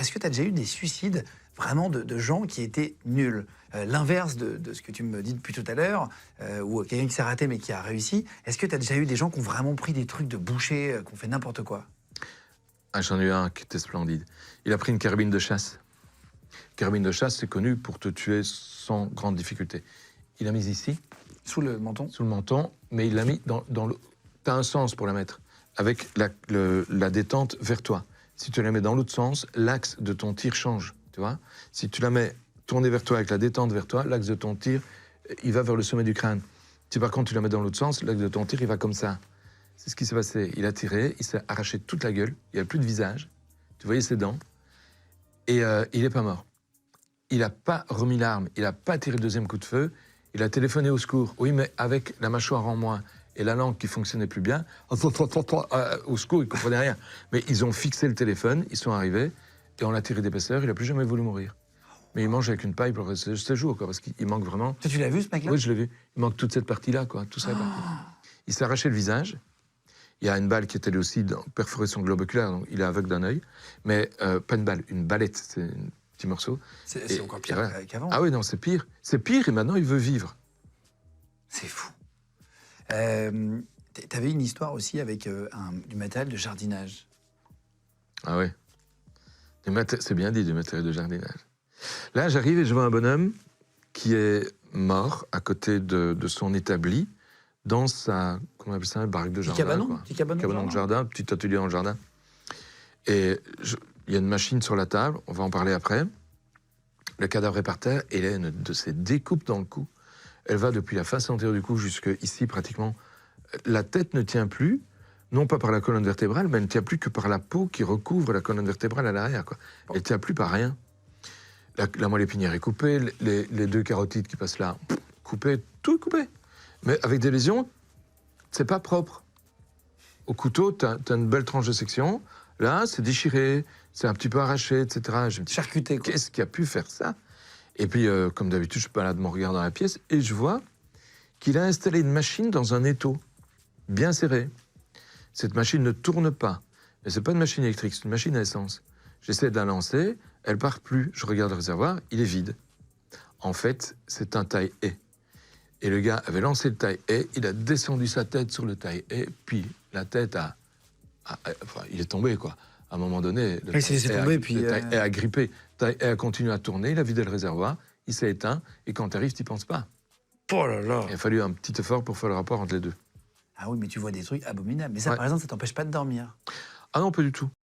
est-ce que tu as déjà eu des suicides vraiment de gens qui étaient nuls? L'inverse de ce que tu me dis depuis tout à l'heure, ou quelqu'un qui s'est raté mais qui a réussi. Est-ce que tu as déjà eu des gens qui ont vraiment pris des trucs de boucher, qui ont fait n'importe quoi? Ah, j'en ai eu un qui était splendide. Il a pris une carabine de chasse. Carabine de chasse, c'est connu pour te tuer sans grande difficulté. Il l'a mise ici. Sous le menton? Sous le menton, mais il l'a mis dans le... T'as un sens pour la mettre, avec la détente vers toi. Si tu la mets dans l'autre sens, l'axe de ton tir change, tu vois. Si tu la mets tournée vers toi avec la détente vers toi, l'axe de ton tir, il va vers le sommet du crâne. Si par contre tu la mets dans l'autre sens, l'axe de ton tir, il va comme ça. C'est ce qui s'est passé. Il a tiré, il s'est arraché toute la gueule, il n'y a plus de visage, tu voyais ses dents, et il n'est pas mort. Il n'a pas remis l'arme, il n'a pas tiré le deuxième coup de feu, il a téléphoné au secours. Oui, mais avec la mâchoire en moins et la langue qui fonctionnait plus bien, au secours, il ne comprenait rien. Mais ils ont fixé le téléphone, ils sont arrivés, et on l'a tiré d'épaisseur, il n'a plus jamais voulu mourir. Mais il mange avec une paille pour le reste de ses jours, quoi, parce qu'il manque vraiment... Toi, tu l'as vu, ce mec-là? Oui, je l'ai vu. Il manque toute cette partie-là, quoi, tout ça est parti. Il s'est arraché le visage. Il y a une balle qui est allée aussi perforer son globe oculaire, donc il est aveugle d'un œil. Mais pas une balle, une balette, c'est un petit morceau. C'est encore pire qu'avant. Ah oui, non, c'est pire. C'est pire et maintenant il veut vivre. C'est fou. T'avais une histoire aussi avec du matériel de jardinage. Ah oui. C'est bien dit, du matériel de jardinage. Là, j'arrive et je vois un bonhomme qui est mort à côté de son établi, dans sa, comment on appelle ça, baraque de jardin. Petit cabanon de jardin, petit atelier dans le jardin. Et il y a une machine sur la table, on va en parler après. Le cadavre est par terre, et il a une de ces découpes dans le cou. Elle va depuis la face antérieure du cou jusqu'ici, pratiquement. La tête ne tient plus, non pas par la colonne vertébrale, mais elle ne tient plus que par la peau qui recouvre la colonne vertébrale à l'arrière, quoi. Elle ne tient plus par rien. La moelle épinière est coupée, les deux carotides qui passent là, coupées, tout est coupé. Mais avec des lésions, c'est pas propre. Au couteau, t'as une belle tranche de section. Là, c'est déchiré, c'est un petit peu arraché, etc. Je me dis, charcuté, quoi. Qu'est-ce qui a pu faire ça? Et puis, comme d'habitude, je balade mon regard dans la pièce et je vois qu'il a installé une machine dans un étau, bien serré. Cette machine ne tourne pas. Mais c'est pas une machine électrique, c'est une machine à essence. J'essaie de la lancer, elle part plus. Je regarde le réservoir, il est vide. En fait, c'est un taille-haie. Et le gars avait lancé le taille-haie, il a descendu sa tête sur le taille-haie, puis la tête enfin, il est tombé, quoi. À un moment donné, le taille-haie a grippé. Le taille-haie a continué à tourner, il a vidé le réservoir, il s'est éteint, et quand tu arrives, tu n'y penses pas. Oh là là! Il a fallu un petit effort pour faire le rapport entre les deux. Ah oui, mais tu vois des trucs abominables. Mais ça, par exemple, ça t'empêche pas de dormir? Ah non, pas du tout.